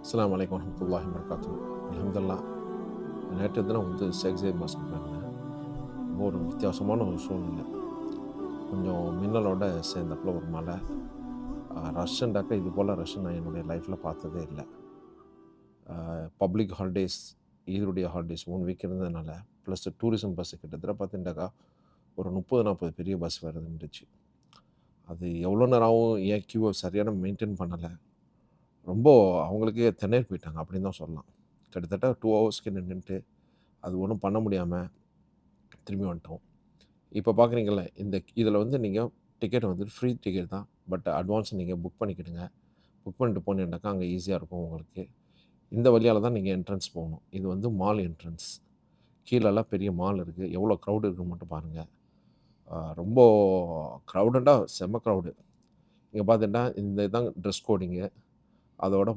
அஸ்ஸலாமு அலைக்கும் வரஹ்மத்துல்லாஹி வபரகாத்துஹு. அல்ஹம்துலில்லாஹ். நேற்று தினம் வந்து ஷேக் ஜயத் மாஸ்க்கு போயிருந்தேன். ரொம்ப ஒரு வித்தியாசமான ஒரு சூழ்நிலை. கொஞ்சம் மின்னலோட சேர்ந்தாப்புல ஒரு மழை. ரஷ்ஷுண்டாக்கா இது போல ரஷ் நான் என்னுடைய லைஃப்ல பார்த்ததே இல்ல. பப்ளிக் ஹாலிடேஸ், ஈதுடைய ஹாலிடேஸ் 3 வீக் இருந்ததுனால, ப்ளஸ் டூரிசம் பஸ் கிட்டத்தட்ட பார்த்துட்டாக்கா, ஒரு 30, 40 பெரிய பஸ் வேற நின்றுச்சு. அது எவ்வளோ நேரம் ஆகும்? ஏன் கியூவ சரியான மெயின்டெயின் பண்ணல. ரொம்ப அவங்களுக்கே திணறி போயிட்டாங்க அப்படின்னு தான் சொல்லலாம். கிட்டத்தட்ட 2 ஹவர்ஸ்க்கு நின்னுட்டு, அது ஒண்ணும் பண்ண முடியாம திரும்பி வந்துட்டோம். இப்ப பார்க்குறீங்கல்ல, இதில வந்து நீங்க டிக்கெட் வந்து ஃப்ரீ டிக்கெட் தான். பட் அட்வான்ஸ் நீங்க புக் பண்ணிக்கிடுங்க. புக் பண்ணிட்டு போனீங்கனாக்கா, அங்க ஈஸியா இருக்கும் உங்களுக்கு. இந்த வழியால தான் நீங்க என்ட்ரன்ஸ் போகணும். இது வந்து மால் என்ட்ரன்ஸ். கீழலாம் பெரிய மால் இருக்கு. எவ்வளோ க்ரவுட் இருக்குன்னு மட்டும் பாருங்க. ரொம்ப க்ரவுடடா செம்ம க்ரவுடு. இங்க பார்த்துட்டா இந்த இதான் ட்ரெஸ் கோடிங்கு. அதோட